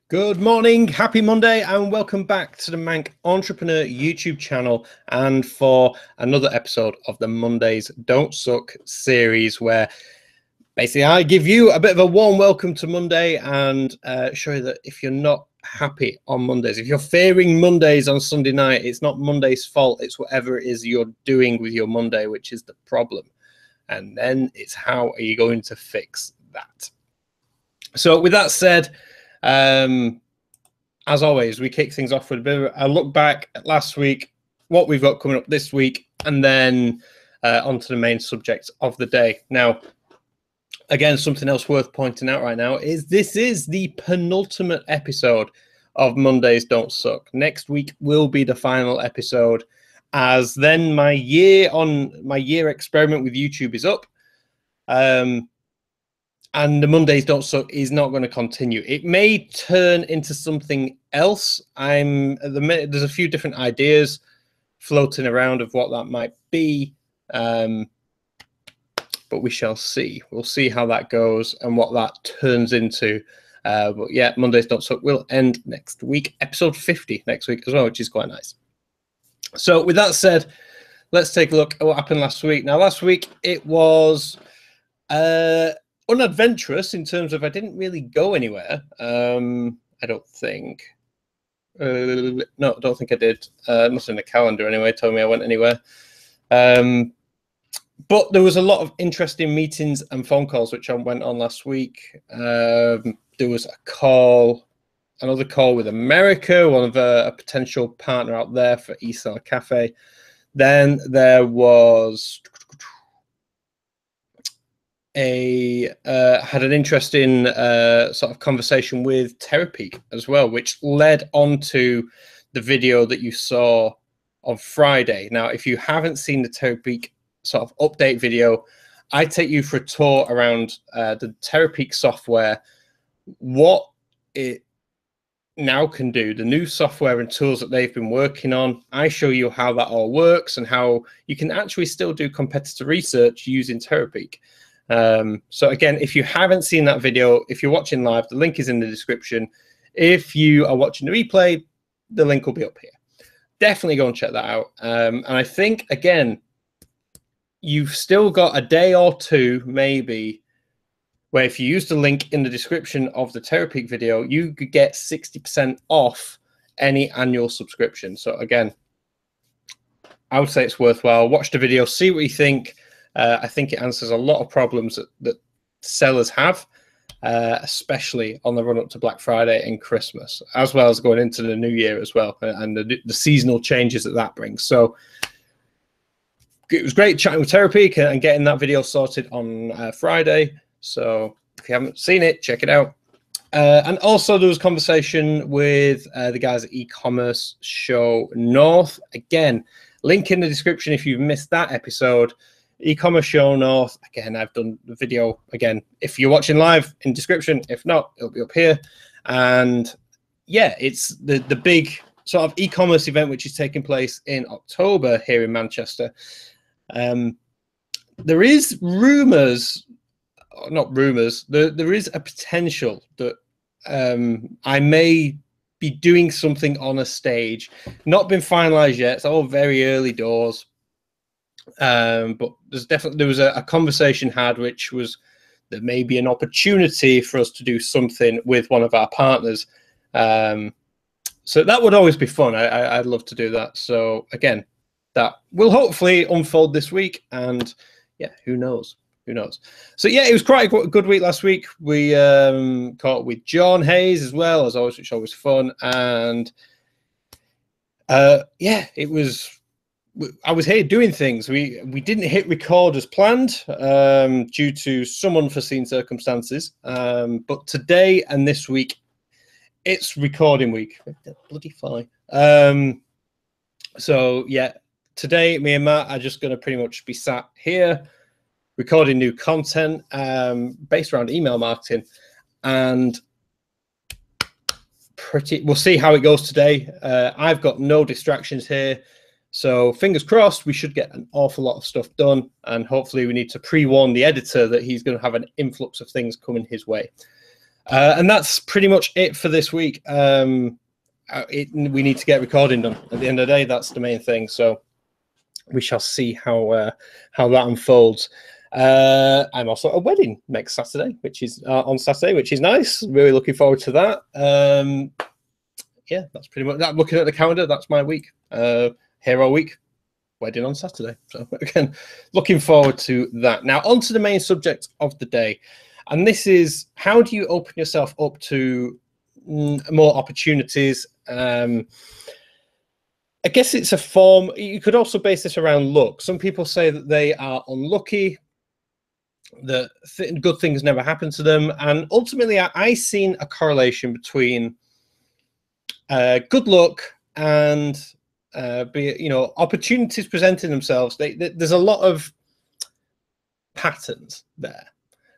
Good morning, happy Monday, and welcome back to the Manc Entrepreneur YouTube channel and for another episode of the Mondays Don't Suck series, where basically I give you a bit of a warm welcome to Monday and show you that if you're not happy on Mondays, if you're fearing Mondays on Sunday night, it's not Monday's fault, it's whatever it is you're doing with your Monday, which is the problem. And then it's how are you going to fix that? So with that said, as always, we kick things off with a bit of a look back at last week, what we've got coming up this week, and then onto the main subject of the day. Now, again, something else worth pointing out right now is this is the penultimate episode of Mondays Don't Suck. Next week will be the final episode, as then my year experiment with YouTube is up. And the Mondays Don't Suck is not going to continue. It may turn into something else. There's a few different ideas floating around of what that might be, but we shall see. We'll see how that goes and what that turns into. But yeah, Mondays Don't Suck will end next week, episode 50 next week as well, which is quite nice. So with that said, let's take a look at what happened last week. Now, last week it was unadventurous in terms of I didn't really go anywhere. I don't think. No, I don't think I did. Not in the calendar anyway. Told me I went anywhere. But there was a lot of interesting meetings and phone calls which I went on last week. There was another call with America, one of a potential partner out there for Esau Cafe. Then there was had an interesting sort of conversation with Terapeak as well, which led on to the video that you saw on Friday. Now, if you haven't seen the Terapeak sort of update video, I take you for a tour around the Terapeak software, what it now can do, the new software and tools that they've been working on. I show you how that all works and how you can actually still do competitor research using Terapeak. So again, if you haven't seen that video, if you're watching live, the link is in the description. If you are watching the replay, the link will be up here. Definitely go and check that out. And I think, again, you've still got a day or two, maybe, where if you use the link in the description of the Terapeak video, you could get 60% off any annual subscription. So again, I would say it's worthwhile. Watch the video, see what you think. I think it answers a lot of problems that sellers have, especially on the run-up to Black Friday and Christmas, as well as going into the new year as well, and the seasonal changes that brings. So it was great chatting with Terapeak and getting that video sorted on Friday. So if you haven't seen it, check it out. And also there was conversation with the guys at e-commerce show North. Again, link in the description if you've missed that episode. E-commerce show North. Again, I've done the video again. If you're watching live, in description. If not, it'll be up here. And yeah, it's the big sort of e-commerce event which is taking place in October here in Manchester. There is rumors, not rumors. There is a potential that I may be doing something on a stage. Not been finalized yet. It's all very early doors. But there was a conversation had, which was there may be an opportunity for us to do something with one of our partners. So that would always be fun. I'd love to do that. So again, that will hopefully unfold this week, and yeah, who knows? Who knows? So yeah, it was quite a good week last week. We caught up with John Hayes as well, as always, which is always fun. And yeah, it was. I was here doing things. We didn't hit record as planned due to some unforeseen circumstances. But today and this week, it's recording week. Bloody fly. So yeah, today me and Matt are just going to pretty much be sat here recording new content based around email marketing, and we'll see how it goes today. I've got no distractions here. So fingers crossed, we should get an awful lot of stuff done, and hopefully we need to pre-warn the editor that he's going to have an influx of things coming his way. And that's pretty much it for this week. We need to get recording done at the end of the day. That's the main thing. So we shall see how that unfolds. I'm also at a wedding next Saturday, which is on Saturday, which is nice. Really looking forward to that. Yeah, that's pretty much that. Looking at the calendar, that's my week. Hero week, wedding on Saturday. So again, looking forward to that. Now, on to the main subject of the day. And this is, how do you open yourself up to more opportunities? I guess it's a form. You could also base this around luck. Some people say that they are unlucky, that good things never happen to them. And ultimately, I seen a correlation between good luck and opportunities presenting themselves. There's a lot of patterns there.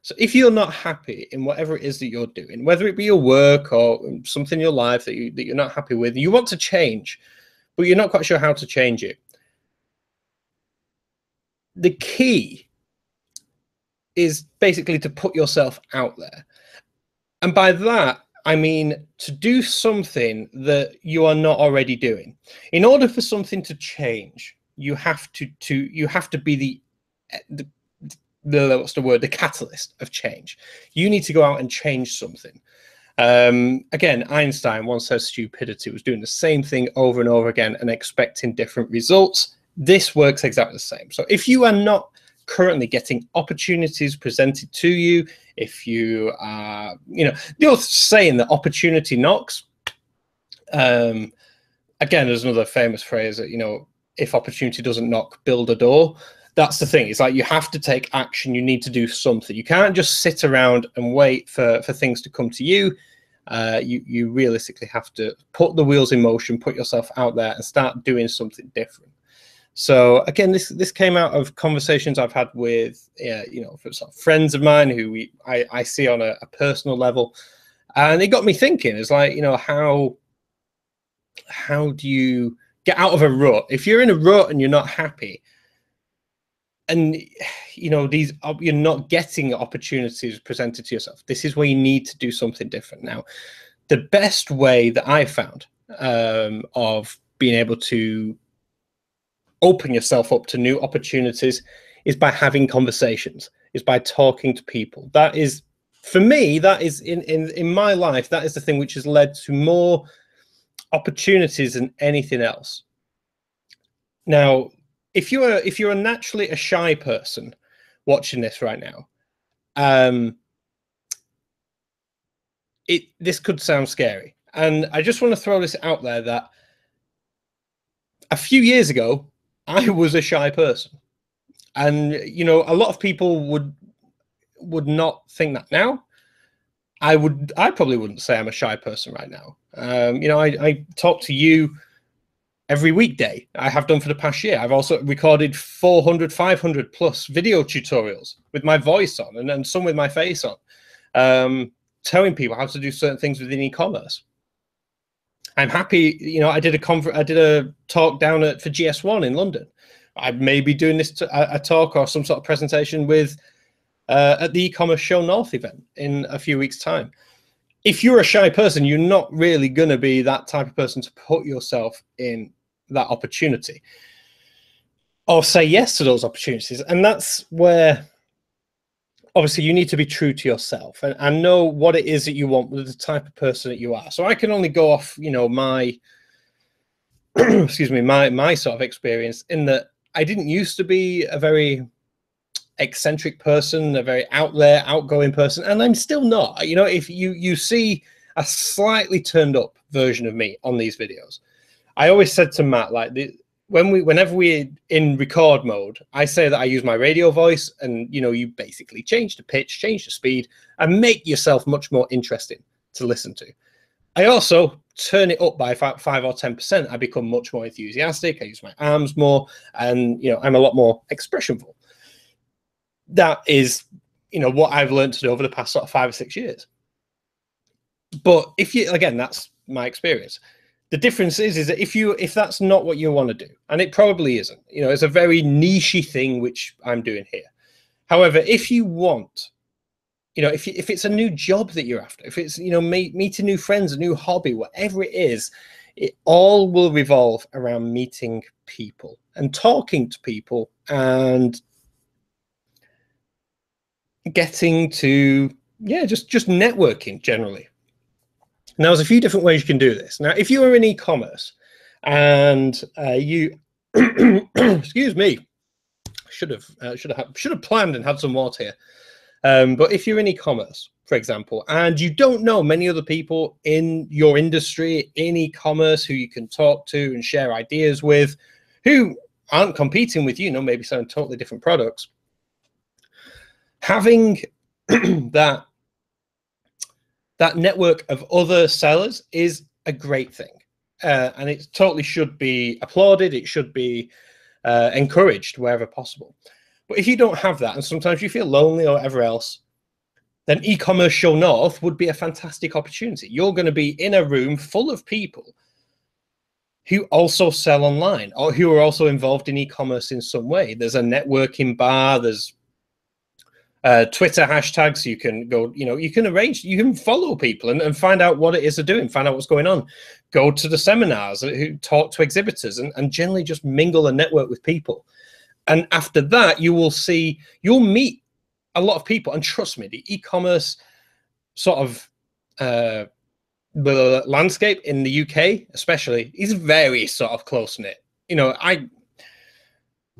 So if you're not happy in whatever it is that you're doing, whether it be your work or something in your life that you're not happy with, you want to change, but you're not quite sure how to change it. The key is basically to put yourself out there. And by that, I mean to do something that you are not already doing. In order for something to change, you have to be the catalyst of change. You need to go out and change something. Again, Einstein once said stupidity was doing the same thing over and over again and expecting different results. This works exactly the same. So if you are not currently getting opportunities presented to you, if you are, the old saying that opportunity knocks. Again, there's another famous phrase that, if opportunity doesn't knock, build a door. That's the thing. It's like you have to take action. You need to do something. You can't just sit around and wait for things to come to you. You realistically have to put the wheels in motion, put yourself out there and start doing something different. So again, this came out of conversations I've had with, sort of friends of mine who I see on a personal level. And it got me thinking, it's like, how do you get out of a rut? If you're in a rut and you're not happy, and you're not getting opportunities presented to yourself, this is where you need to do something different. Now, the best way that I found of being able to open yourself up to new opportunities is by having conversations, is by talking to people. That is, for me, that is in my life, that is the thing which has led to more opportunities than anything else. Now, if you're naturally a shy person watching this right now, this could sound scary. And I just want to throw this out there that a few years ago, I was a shy person. And, a lot of people would not think that now. I probably wouldn't say I'm a shy person right now. I talk to you every weekday. I have done for the past year. I've also recorded 400, 500 plus video tutorials with my voice on and some with my face on, telling people how to do certain things within e-commerce. I'm happy, I did a talk down for GS1 in London. I may be doing this a talk or some sort of presentation with at the e-commerce show North event in a few weeks' time. If you're a shy person, you're not really going to be that type of person to put yourself in that opportunity or say yes to those opportunities. And that's where, obviously, you need to be true to yourself and know what it is that you want with the type of person that you are. So I can only go off, my, excuse me, my sort of experience in that I didn't used to be a very eccentric person, a very out there, outgoing person, and I'm still not. If you see a slightly turned up version of me on these videos, I always said to Matt, like, whenever we're in record mode, I say that I use my radio voice, and you basically change the pitch, change the speed, and make yourself much more interesting to listen to. I also turn it up by 5 or 10%. I become much more enthusiastic. I use my arms more, and I'm a lot more expressionful. That is, what I've learned to do over the past sort of 5 or 6 years. But again, that's my experience. The difference is that if that's not what you want to do, and it probably isn't, it's a very niche thing which I'm doing here. However, if you want you know, if it's a new job that you're after, if it's, you know, meeting new friends, a new hobby, whatever it is, it all will revolve around meeting people and talking to people and getting to, yeah, just networking generally. Now, there's a few different ways you can do this. Now, if you are in e-commerce and you, excuse me, should have planned and had some water here. But if you're in e-commerce, for example, and you don't know many other people in your industry, in e-commerce, who you can talk to and share ideas with, who aren't competing with you, maybe selling totally different products, having that network of other sellers is a great thing. And it totally should be applauded. It should be encouraged wherever possible. But if you don't have that, and sometimes you feel lonely or whatever else, then e-commerce show north would be a fantastic opportunity. You're going to be in a room full of people who also sell online or who are also involved in e-commerce in some way. There's a networking bar, there's Twitter hashtags. You can go, you can arrange, you can follow people and find out what it is they're doing, find out what's going on, go to the seminars, who talk to exhibitors, and generally just mingle and network with people. And after that, you'll meet a lot of people. And trust me, the e-commerce sort of the landscape in the UK, especially, is very sort of close-knit.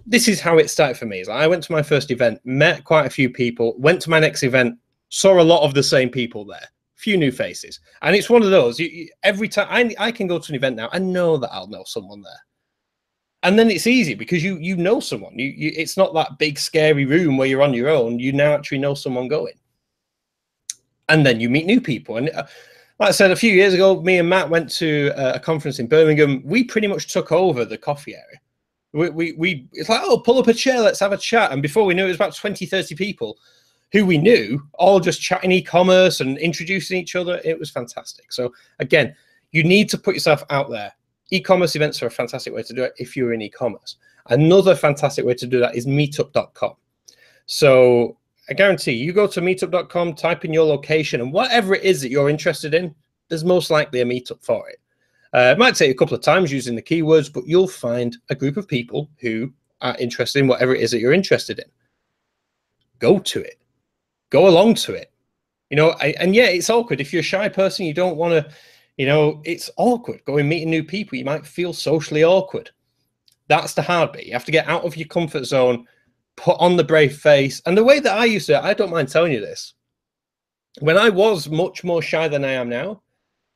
This is how it started for me. I went to my first event, met quite a few people, went to my next event, saw a lot of the same people there, few new faces. And it's one of those, every time I can go to an event now, I know that I'll know someone there. And then it's easy because you know someone. It's not that big, scary room where you're on your own. You now actually know someone going. And then you meet new people. And like I said, a few years ago, me and Matt went to a conference in Birmingham. We pretty much took over the coffee area. It's like, oh, pull up a chair, let's have a chat. And before we knew it, was about 20, 30 people who we knew, all just chatting e-commerce and introducing each other. It was fantastic. So again, you need to put yourself out there. E-commerce events are a fantastic way to do it if you're in e-commerce. Another fantastic way to do that is meetup.com. So I guarantee you go to meetup.com, type in your location, and whatever it is that you're interested in, there's most likely a meetup for it. It might take a couple of times using the keywords, but you'll find a group of people who are interested in whatever it is that you're interested in. Go to it. Go along to it. And yeah, it's awkward. If you're a shy person, you don't want to, it's awkward going meeting new people. You might feel socially awkward. That's the hard bit. You have to get out of your comfort zone, put on the brave face. And the way that I used to, I don't mind telling you this. When I was much more shy than I am now,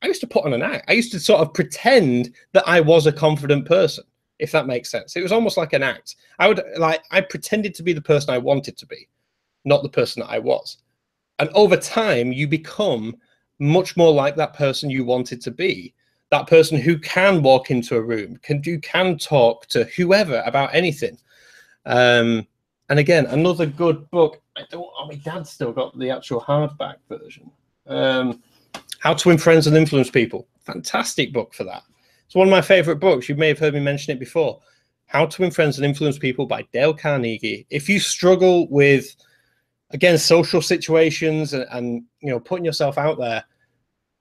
I used to put on an act. I used to sort of pretend that I was a confident person, if that makes sense. It was almost like an act. I pretended to be the person I wanted to be, not the person that I was. And over time, you become much more like that person you wanted to be, that person who can walk into a room, can talk to whoever about anything. And again, another good book. My dad's still got the actual hardback version. How to Win Friends and Influence People. Fantastic book for that. It's one of my favorite books. You may have heard me mention it before. How to Win Friends and Influence People by Dale Carnegie. If you struggle with, again, social situations and putting yourself out there,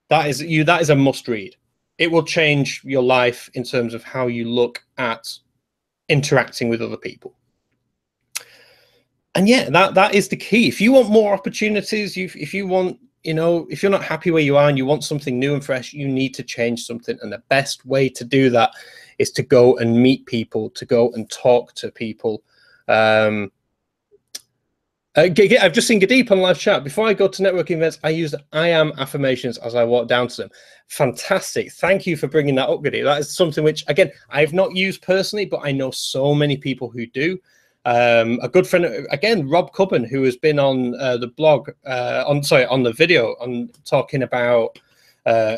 that is a must read. It will change your life in terms of how you look at interacting with other people. And yeah, that is the key. If you want more opportunities, if you want, if you're not happy where you are and you want something new and fresh, you need to change something. And the best way to do that is to go and meet people, to go and talk to people. I've just seen Gadeep on live chat. Before I go to networking events, I use I am affirmations as I walk down to them. Fantastic. Thank you for bringing that up, Gadeep. That is something which, again, I've not used personally, but I know so many people who do. A good friend, again, Rob Cubban, who has been on the blog, on the video, on talking about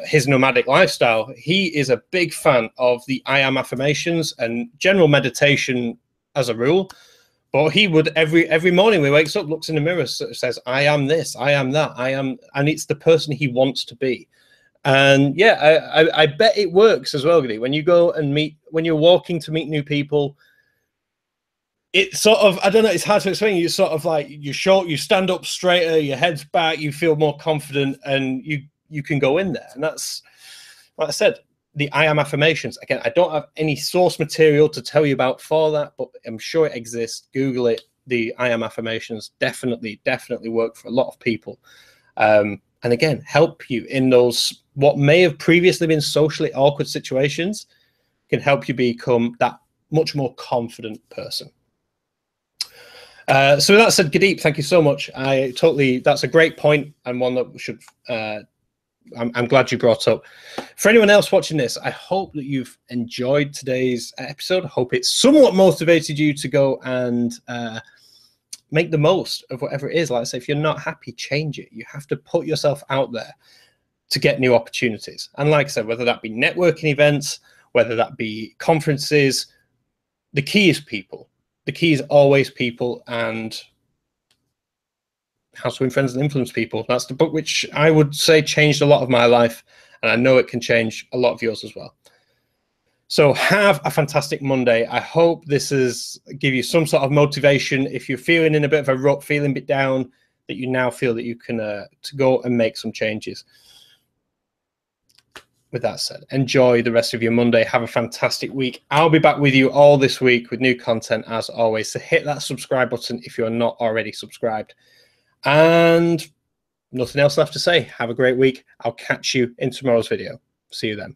his nomadic lifestyle. He is a big fan of the I am affirmations and general meditation as a rule. But he would every morning when he wakes up, looks in the mirror, says, I am this, I am that, I am, and it's the person he wants to be. And yeah, I bet it works as well, Giddy. When you go and when you're walking to meet new people, it's sort of, I don't know, it's hard to explain. You sort of like, you're short, you stand up straighter, your head's back, you feel more confident, and you can go in there. And that's, like I said, the I am affirmations. Again, I don't have any source material to tell you about for that, but I'm sure it exists. Google it. The I am affirmations definitely work for a lot of people. And again, help you in those, what may have previously been socially awkward situations, can help you become that much more confident person. So with that said, Gadeep, thank you so much. That's a great point, and one that we should, I'm glad you brought up. For anyone else watching this, I hope that you've enjoyed today's episode. I hope it's somewhat motivated you to go and make the most of whatever it is. Like I say, if you're not happy, change it. You have to put yourself out there to get new opportunities. And like I said, whether that be networking events, whether that be conferences, the key is people. The key is always people, and How to Win Friends and Influence People. That's the book which I would say changed a lot of my life, and I know it can change a lot of yours as well. So have a fantastic Monday. I hope this has give you some sort of motivation. If you're feeling in a bit of a rut, feeling a bit down, that you now feel that you can to go and make some changes. With that said, enjoy the rest of your Monday. Have a fantastic week. I'll be back with you all this week with new content as always. So hit that subscribe button if you're not already subscribed. And nothing else left to say. Have a great week. I'll catch you in tomorrow's video. See you then.